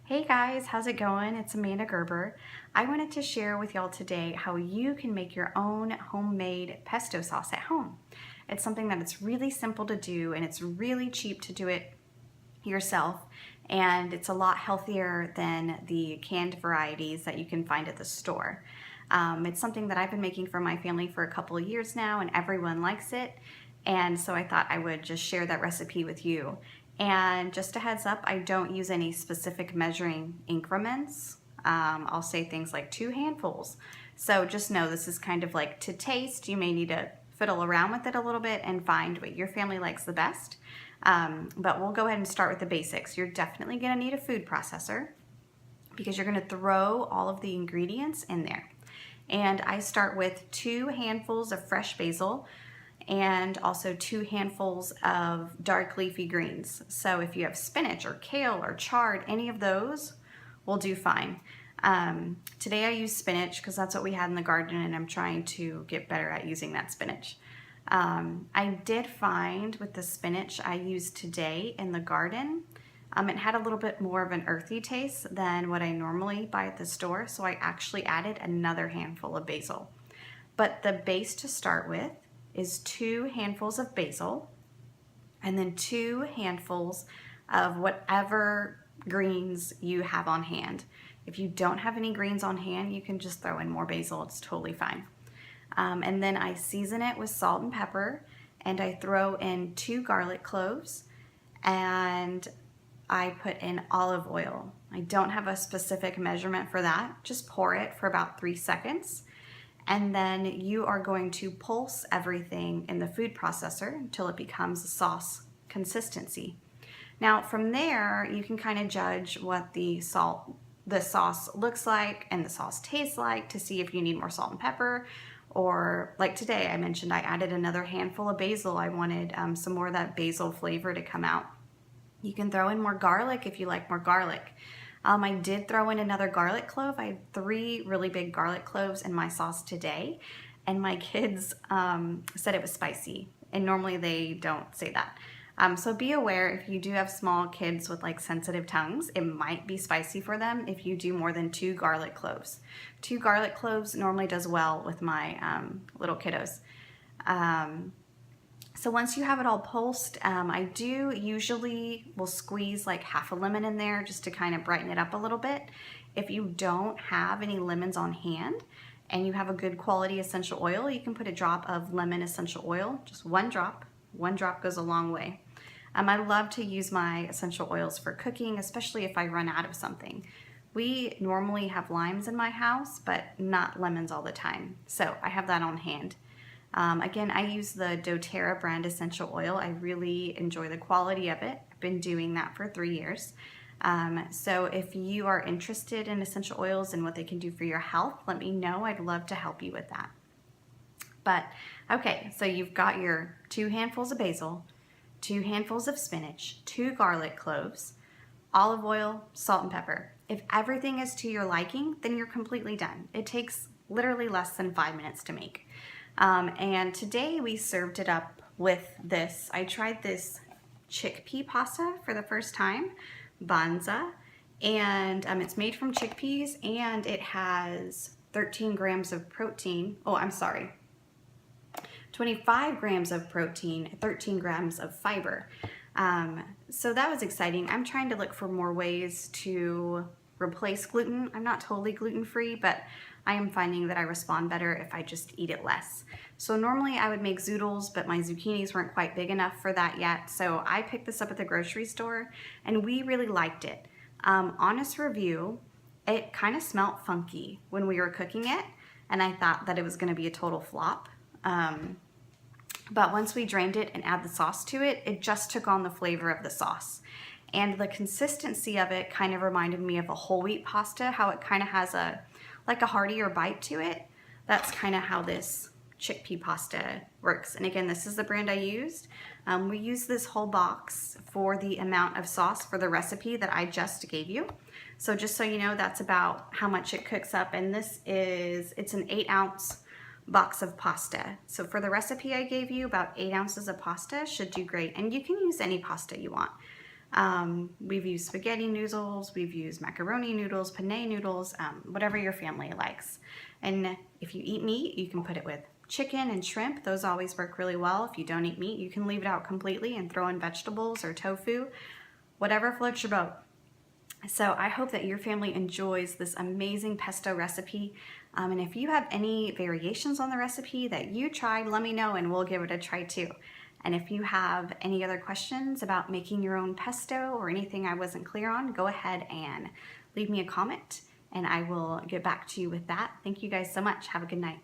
Hey guys, how's it going? It's Amanda Gerber. I wanted to share with y'all today how you can make your own homemade pesto sauce at home. It's something that it's really simple to do and it's really cheap to do it yourself, and it's a lot healthier than the canned varieties that you can find at the store. It's something that I've been making for my family for a couple of years now and everyone likes it, and so I thought I would just share that recipe with you. And just a heads up, I don't use any specific measuring increments. I'll say things like 2 handfuls. So just know this is kind of like to taste. You may need to fiddle around with it a little bit and find what your family likes the best. But we'll go ahead and start with the basics. You're definitely gonna need a food processor because you're gonna throw all of the ingredients in there. And I start with 2 handfuls of fresh basil and also 2 handfuls of dark leafy greens. So if you have spinach or kale or chard, any of those will do fine. Today I use spinach because that's what we had in the garden and I'm trying to get better at using that spinach. I did find with the spinach I used today in the garden, it had a little bit more of an earthy taste than what I normally buy at the store, so I actually added another handful of basil. But the base to start with is 2 handfuls of basil and then 2 handfuls of whatever greens you have on hand. If you don't have any greens on hand, you can just throw in more basil, it's totally fine. And then I season it with salt and pepper, and I throw in 2 garlic cloves, and I put in olive oil. I don't have a specific measurement for that, just pour it for about 3 seconds. And then you are going to pulse everything in the food processor until it becomes a sauce consistency. Now from there, you can kind of judge what the sauce looks like and the sauce tastes like to see if you need more salt and pepper. Or like today, I mentioned I added another handful of basil. I wanted some more of that basil flavor to come out. You can throw in more garlic if you like more garlic. I did throw in another garlic clove. I had 3 really big garlic cloves in my sauce today, and my kids said it was spicy, and normally they don't say that. So be aware if you do have small kids with like sensitive tongues, it might be spicy for them if you do more than 2 garlic cloves. 2 garlic cloves normally does well with my little kiddos. So once you have it all pulsed, I do usually will squeeze like half a lemon in there just to kind of brighten it up a little bit. If you don't have any lemons on hand and you have a good quality essential oil, you can put a drop of lemon essential oil, just 1 drop. 1 drop goes a long way. I love to use my essential oils for cooking, especially if I run out of something. We normally have limes in my house, but not lemons all the time. So I have that on hand. Again, I use the doTERRA brand essential oil. I really enjoy the quality of it. I've been doing that for 3 years. So if you are interested in essential oils and what they can do for your health, let me know. I'd love to help you with that. But okay, so you've got your 2 handfuls of basil, 2 handfuls of spinach, 2 garlic cloves, olive oil, salt and pepper. If everything is to your liking, then you're completely done. It takes literally less than 5 minutes to make. And today we served it up with this. I tried this chickpea pasta for the first time, Banza, and it's made from chickpeas and it has 13 grams of protein. Oh, I'm sorry. 25 grams of protein, 13 grams of fiber. So that was exciting. I'm trying to look for more ways to replace gluten. I'm not totally gluten-free, but I am finding that I respond better if I just eat it less. So normally I would make zoodles, but my zucchinis weren't quite big enough for that yet. So I picked this up at the grocery store and we really liked it. Honest review, it kind of smelled funky when we were cooking it and I thought that it was gonna be a total flop. But once we drained it and add the sauce to it, it just took on the flavor of the sauce. And the consistency of it kind of reminded me of a whole wheat pasta, how it kind of has like a heartier bite to it. That's kind of how this chickpea pasta works. And again, this is the brand I used. We used this whole box for the amount of sauce for the recipe that I just gave you. So just so you know, that's about how much it cooks up. And it's an 8-ounce box of pasta. So for the recipe I gave you, about 8 ounces of pasta should do great. And you can use any pasta you want. We've used spaghetti noodles, we've used macaroni noodles, penne noodles, whatever your family likes. And if you eat meat, you can put it with chicken and shrimp. Those always work really well. If you don't eat meat, you can leave it out completely and throw in vegetables or tofu, whatever floats your boat. So I hope that your family enjoys this amazing pesto recipe. And if you have any variations on the recipe that you tried, let me know and we'll give it a try too. And if you have any other questions about making your own pesto or anything I wasn't clear on, go ahead and leave me a comment and I will get back to you with that. Thank you guys so much. Have a good night.